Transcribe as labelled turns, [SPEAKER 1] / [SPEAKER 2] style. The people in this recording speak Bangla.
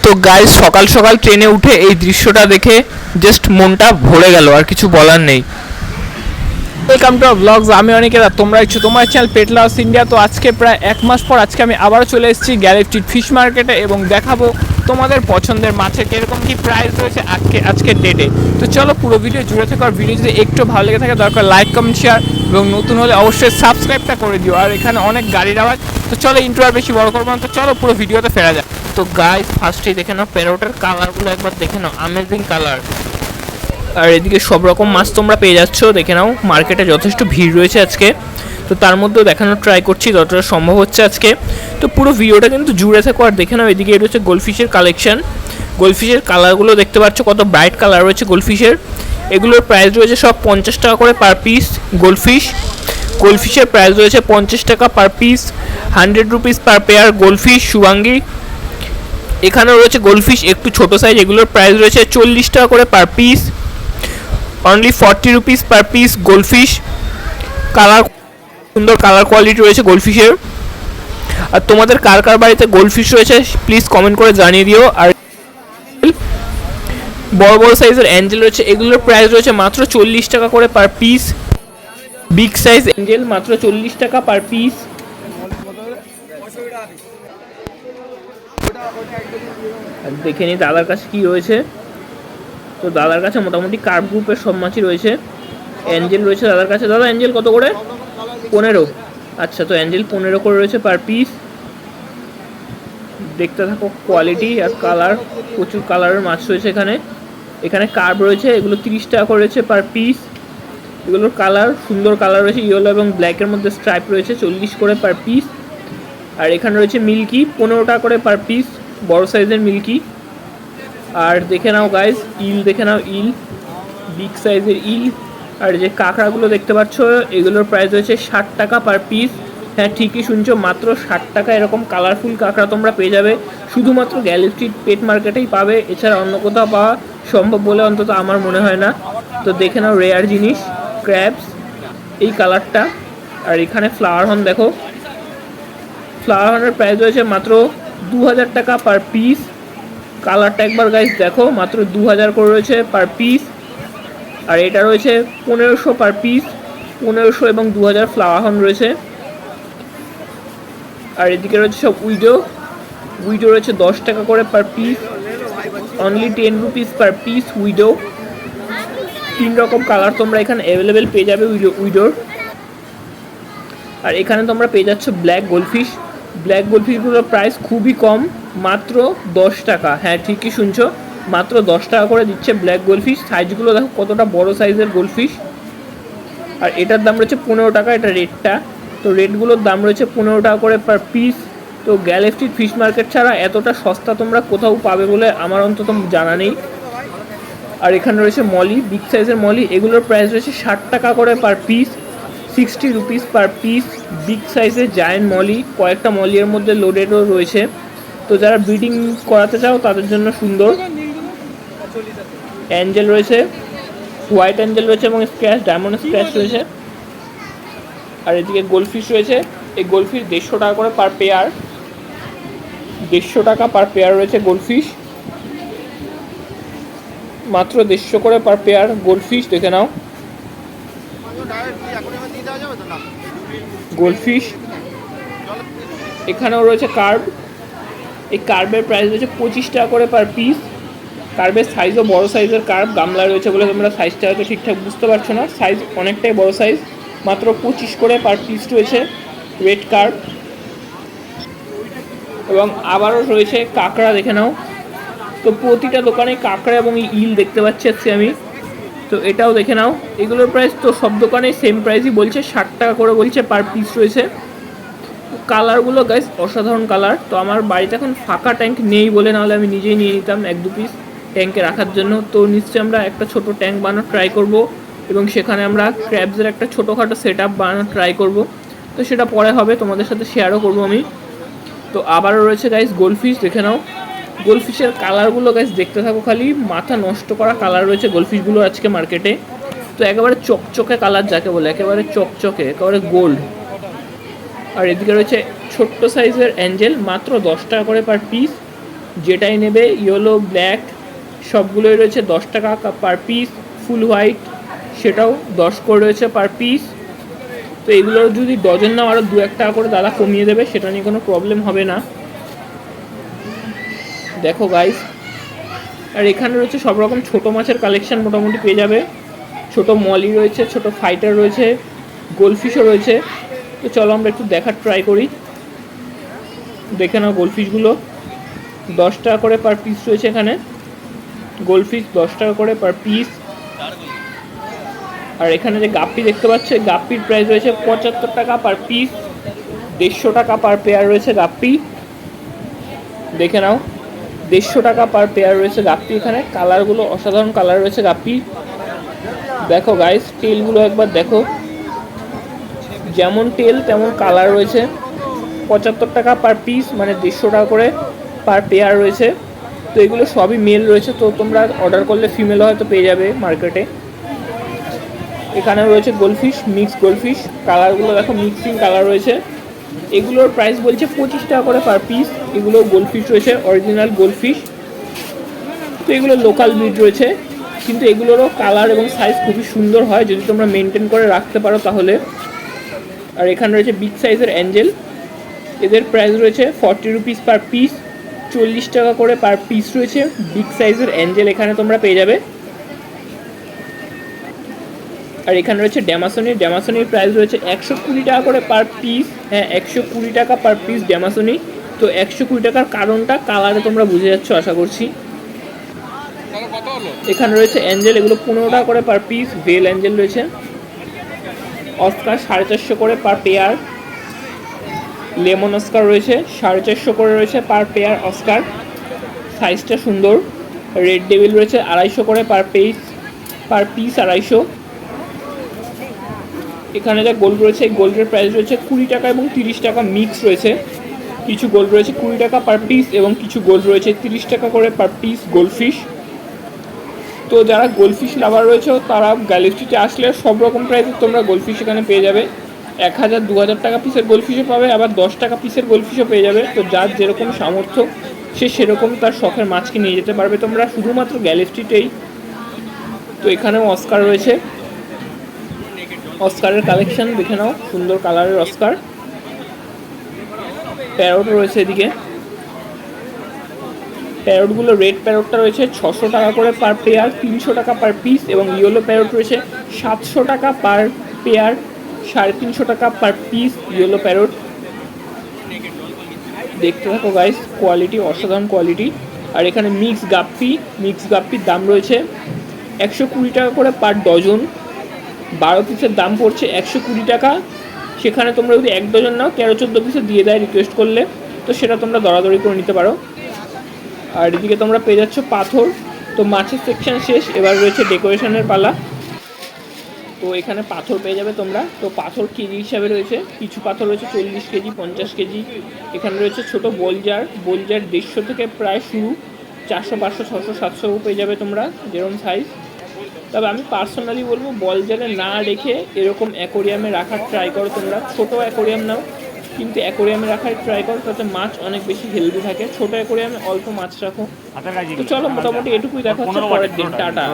[SPEAKER 1] তো গাইস সকাল সকাল ট্রেনে উঠে এই দৃশ্যটা দেখে জাস্ট মনটা ভরে গেল, আর কিছু বলার নেই। ওয়েলকাম টু আওয়ার ব্লগস, আমি অনেকেরা, তোমরা একটু তোমার চ্যানেল পেট লাভার্স ইন্ডিয়া। তো আজকে প্রায় এক মাস পর আজকে আমি আবারও চলে এসেছি গ্যালেফটি ফিশ মার্কেটে এবং দেখাবো তোমাদের পছন্দের মাছের কীরকম কী প্রাইস রয়েছে আজকের ডেটে। তো চলো পুরো ভিডিও জুড়ে থাকো, আর ভিডিও যদি একটু ভালো লেগে থাকে দরকার লাইক কমেন্ট শেয়ার এবং নতুন হলে অবশ্যই সাবস্ক্রাইবটা করে দিও। আর এখানে অনেক গাড়ির আওয়াজ, তো চলো ইন্ট্রো আর বেশি বড় করবো না, তো চলো পুরো ভিডিওতে ফেরা যায়। তো গাইস ফার্স্টেই দেখে নাও প্যারোটের কালারগুলো, একবার দেখে নাও, অ্যামেজিং কালার। আর এদিকে সব রকম মাছ তোমরা পেয়ে যাচ্ছ, দেখে নাও। মার্কেটে যথেষ্ট ভিড় রয়েছে আজকে, তো তার মধ্যেও দেখানোর ট্রাই করছি যতটা সম্ভব হচ্ছে আজকে। তো পুরো ভিডিওটা কিন্তু জুড়ে থাকো। আর দেখে নাও এদিকে এটা হচ্ছে গোল্ডফিশের কালেকশন। গোল্ডফিশের কালারগুলো দেখতে পাচ্ছ, কত ব্রাইট কালার রয়েছে গোল্ডফিশের। এগুলোর প্রাইস রয়েছে সব 50 টাকা করে পার পিস। গোল্ডফিশের প্রাইস রয়েছে 50 টাকা per piece, 100 rupees per pair. Goldfish Shubhangi এখানে রয়েছে গোল্ডফিশ একটু ছোট সাইজ, এগুলোর প্রাইস রয়েছে 40 টাকা করে per piece, only 40 rupees per piece. Goldfish colour, সুন্দর কালার কোয়ালিটি রয়েছে গোল্ডফিশের। আর তোমাদের কার কার বাড়িতে গোল্ডফিশ রয়েছে প্লিজ কমেন্ট করে জানিয়ে দিও। আর বড় বড় সাইজের অ্যাঞ্জেল রয়েছে, এগুলোর প্রাইস রয়েছে মাত্র 40 টাকা করে per piece. Big size Angel মাত্র 40 টাকা পার পিস। দেখে নিই দাদার কাছে কি রয়েছে। তো দাদার কাছে মোটামুটি কার্ভ গ্রুপের সব মাছই রয়েছে। অ্যাঞ্জেল রয়েছে দাদার কাছে। দাদা অ্যাঞ্জেল কত করে? 15। আচ্ছা, তো অ্যাঞ্জেল 15 করে রয়েছে পার পিস। দেখতে থাকো কোয়ালিটি আর কালার, প্রচুর কালারের মাছ রয়েছে এখানে। এখানে কার্ভ রয়েছে, এগুলো 30 টাকা করে রয়েছে পার পিস। এগুলোর কালার, সুন্দর কালার রয়েছে, ইয়েলো এবং ব্ল্যাকের মধ্যে স্ট্রাইপ রয়েছে, 40 করে পার পিস। আর এখানে রয়েছে মিল্কি 15 টাকা করে পার পিস, বড় সাইজের মিল্কি। আর দেখে নাও গাইজ ইল, দেখে নাও ইল, বিগ সাইজের ইল। আর যে কাঁকড়াগুলো দেখতে পাচ্ছ এগুলোর প্রাইস হয়েছে 60 টাকা পার পিস। হ্যাঁ ঠিকই শুনছো, মাত্র 60 টাকা এরকম কালারফুল কাঁকড়া তোমরা পেয়ে যাবে। শুধুমাত্র গ্যালেফটি পেট মার্কেটেই পাবে, এছাড়া অন্য কোথাও পাওয়া সম্ভব বলে অন্তত আমার মনে হয় না। তো দেখে নাও রেয়ার জিনিস, ক্র্যাবস এই কালারটা। আর এখানে ফ্লাওয়ার হর্ন দেখো, ফ্লাওয়ার হর্নের প্রাইস রয়েছে মাত্র 2000 টাকা পার পিস। কালারটা একবার গাইস দেখো, মাত্র 2000 করে রয়েছে পার পিস। আর এটা রয়েছে 1500 পার পিস, 1500 এবং 2000 ফ্লাওয়ার হর্ন রয়েছে। আর এদিকে রয়েছে সব উইডো রয়েছে 10 টাকা করে per piece, only 10 rupees per piece widow. 3 রকম কালার তোমরা এখানে অ্যাভেলেবেল পেয়ে যাবে উইডোর। আর এখানে তোমরা পেয়ে যাচ্ছ ব্ল্যাক গোল্ডফিশগুলোর প্রাইস খুবই কম, মাত্র 10 টাকা। হ্যাঁ ঠিকই শুনছো, মাত্র 10 টাকা করে দিচ্ছে ব্ল্যাক গোল্ডফিশ। সাইজগুলো দেখো কতটা বড় সাইজের গোল্ডফিশ। আর এটার দাম রয়েছে 15 টাকা, এটা রেটটা। তো রেটগুলোর দাম রয়েছে 15 টাকা করে পার পিস। তো গ্যালেফটি ফিশ মার্কেট ছাড়া এতটা সস্তা তোমরা কোথাও পাবে বলে আমার অন্তত জানা নেই। আর এখানে রয়েছে মলি, বিগ সাইজের মলি, এগুলোর প্রাইস রয়েছে 60 টাকা করে per piece, 60 rupees per piece. Big সাইজের জায়েন্ট মলি, কয়েকটা মলি এর মধ্যে লোডেডও রয়েছে। তো যারা ব্রিডিং করাতে চাও তাদের জন্য সুন্দর। অ্যাঞ্জেল রয়েছে, হোয়াইট অ্যাঞ্জেল রয়েছে এবং স্ক্র্যাচ, ডায়মন্ড স্ক্র্যাচ রয়েছে। আর এদিকে গোল্ডফিশ রয়েছে, এই গোল্ডফিশ 150 টাকা করে পার পেয়ার, 150 টাকা পার পেয়ার রয়েছে গোল্ডফিশ, মাত্র 150 করে পার পেয়ার গোল্ডফিশ। দেখে নাও গোল্ডফিশ। এখানেও রয়েছে কার্ভ, এই কার্ভের প্রাইস রয়েছে 25 টাকা করে পার পিস। কার্ভের সাইজও বড় সাইজের কার্ভ, গামলা রয়েছে বলে তোমরা সাইজটা হয়তো ঠিকঠাক বুঝতে পারছো না, সাইজ অনেকটাই বড় সাইজ, মাত্র 25 করে পার পিস রয়েছে রেড কার্ভ। এবং আবারও রয়েছে কাঁকড়া, দেখে নাও। তো প্রতিটা দোকানে কাঁকড়া এবং ইল দেখতে পাচ্ছি আজকে আমি। তো এটাও দেখে নাও, এগুলোর প্রাইস তো সব দোকানে সেম প্রাইসই বলছে, 60 টাকা করে বলছে পার পিস রয়েছে। কালারগুলো গাইস অসাধারণ কালার। তো আমার বাড়িতে এখন ফাঁকা ট্যাঙ্ক নেই বলে, নাহলে আমি নিজেই নিয়ে নিতাম 1-2 পিস ট্যাঙ্কে রাখার জন্য। তো নিশ্চয়ই আমরা একটা ছোট ট্যাঙ্ক বানানোর ট্রাই করব এবং সেখানে আমরা ক্র্যাবসের একটা ছোটোখাটো সেট আপ বানানোর ট্রাই করব। তো সেটা পরে হবে, তোমাদের সাথে শেয়ারও করব আমি। তো আবারও রয়েছে গাইস গোল্ডফিশ, দেখে নাও। গোল্ডফিশের কালারগুলো গাইস দেখতে থাকো, খালি মাথা নষ্ট করা কালার রয়েছে গোল্ডফিশগুলো আজকে মার্কেটে। তো একেবারে চকচকে কালার যাকে বলে, একেবারে চকচকে, একেবারে গোল্ড। আর এদিকে রয়েছে ছোট্ট সাইজের অ্যাঞ্জেল, মাত্র 10 টাকা করে পার পিস। যেটাই নেবে ইয়েলো ব্ল্যাক সবগুলোই রয়েছে 10 টাকা পার পিস। ফুল হোয়াইট সেটাও 10 করে রয়েছে পার পিস। তো এগুলোর যদি ডজন নাও আরও 2-1 টাকা করে দাদা কমিয়ে দেবে, সেটা নিয়ে কোনো প্রবলেম হবে না। দেখো গাইস, আর এখানে রয়েছে সব রকম ছোটো মাছের কালেকশান মোটামুটি পেয়ে যাবে। ছোট মলি রয়েছে, ছোট ফাইটার রয়েছে, গোলফিশও রয়েছে। তো চলো আমরা একটু দেখার ট্রাই করি। দেখে নাও গোলফিশগুলো 10 টাকা করে পার পিস রয়েছে এখানে। গোলফিশ 10 টাকা করে পার পিস। আর এখানে যে গাপ্পি দেখতে পাচ্ছ, গাপ্পির প্রাইস রয়েছে 75 টাকা পার পিস। 150 টাকা পার পেয়ার রয়েছে গাপ্পি। দেখে নাও 150 টাকা পার পেয়ার রয়েছে গাপ্পি। এখানে কালারগুলো অসাধারণ কালার রয়েছে গাপ্পি। দেখো গাইস, টেলগুলো একবার দেখো, যেমন টেল তেমন কালার রয়েছে। 75 টাকা পার পিস, মানে 150 টাকা করে পার পেয়ার রয়েছে। তো এগুলো সবই মেল রয়েছে, তো তোমরা অর্ডার করলে ফিমেল হয়তো পেয়ে যাবে মার্কেটে। এখানে রয়েছে গোলফিশ, মিক্স গোলফিশ, কালারগুলো দেখো মিক্সিং কালার রয়েছে। এগুলোর প্রাইস বলছে 25 টাকা করে পার পিস। এগুলো গোলফিশ রয়েছে, অরিজিনাল গোলফিশ। তো এগুলো লোকাল ব্রিড রয়েছে, কিন্তু এগুলোরও কালার এবং সাইজ খুবই সুন্দর হয় যদি তোমরা মেনটেন করে রাখতে পারো তাহলে। আর এখানে রয়েছে বিগ সাইজের অ্যাঞ্জেল। এদের প্রাইস রয়েছে 40 রুপিস পার পিস। 40 টাকা করে পার পিস রয়েছে বিগ সাইজের অ্যাঞ্জেল, এখানে তোমরা পেয়ে যাবে। আর এখানে রয়েছে ড্যামাসনি। ড্যামাসনির প্রাইস রয়েছে 120 টাকা করে পার পিস। হ্যাঁ, 120 টাকা পার পিস ড্যামাসনি। তো 120 টাকার কারণটা কালারে তোমরা বুঝে যাচ্ছ আশা করছি। এখানে রয়েছে অ্যাঞ্জেল, এগুলো 15 টাকা করে পার পিস। ভেল অ্যাঞ্জেল রয়েছে। অস্কার 450 করে পার পেয়ার। লেমন অস্কার রয়েছে 450 করে রয়েছে পার পেয়ার অস্কার, সাইজটা সুন্দর। রেড ডেভিল রয়েছে 250 করে পার পিস, 250। এখানে যা গোল্ড রয়েছে, গোল্ডের প্রাইস রয়েছে 20 টাকা এবং 30 টাকা মিক্স রয়েছে। কিছু গোল্ড রয়েছে 20 টাকা পার পিস এবং কিছু গোল্ড রয়েছে 30 টাকা করে পার পিস গোল্ডফিশ। তো যারা গোল্ডফিশ লাভার রয়েছে তারা গ্যালাক্সিতে আসলে সব রকম প্রাইসে তোমরা গোল্ডফিশ এখানে পেয়ে যাবে। 1000-2000 টাকা পিসের গোল্ডফিশও পাবে, আবার 10 টাকা পিসের গোল্ডফিশও পেয়ে যাবে। তো যার যেরকম সামর্থ্য সে সেরকম তার শখের মাছকে নিয়ে যেতে পারবে তোমরা শুধুমাত্র গ্যালাক্সিতেই। তো এখানেও অস্কার রয়েছে, অস্কারের কালেকশন দেখে নাও, সুন্দর কালারের অস্কার। প্যারট রয়েছে এদিকে, প্যারটগুলো রেড প্যারটটা রয়েছে 600 টাকা করে পার পেয়ার, 300 টাকা পার পিস। এবং ইয়েলো প্যারট রয়েছে 700 টাকা পার পেয়ার, 350 টাকা পার পিস ইয়েলো প্যারট। দেখতে থাকো গাইস, কোয়ালিটি অসাধারণ কোয়ালিটি। আর এখানে মিক্স গাপ্পির দাম রয়েছে 120 টাকা করে পার ডজন। 12 পিসের দাম পড়ছে 120 টাকা। সেখানে তোমরা যদি 1 ডজন নাও 13-14 পিসে দিয়ে দেয় রিকোয়েস্ট করলে, তো সেটা তোমরা দরাদরি করে নিতে পারো। আর এদিকে তোমরা পেয়ে যাচ্ছ পাথর। তো মাছের সেকশন শেষ, এবার রয়েছে ডেকোরেশনের পালা। তো এখানে পাথর পেয়ে যাবে তোমরা। তো পাথর কেজি হিসাবে রয়েছে, কিছু পাথর রয়েছে 40 কেজি, 50 কেজি। এখানে রয়েছে ছোটো বোলজার 150 থেকে প্রায় শুরু, 400, 500, 600, 700 পেয়ে যাবে তোমরা যেরকম সাইজ। তবে আমি পার্সোনালি বলবো বলজারে না রেখে এরকম অ্যাকোরিয়ামে রাখার ট্রাই করো তোমরা। ছোটো অ্যাকোরিয়াম নাও, কিন্তু অ্যাকোরিয়ামে রাখার ট্রাই করো, তাতে মাছ অনেক বেশি হেলদি থাকে। ছোটো অ্যাকোরিয়ামে অল্প মাছ রাখো। তো চলো মোটামুটি এটুকুই দেখা হচ্ছে পরের দিন। টাটা।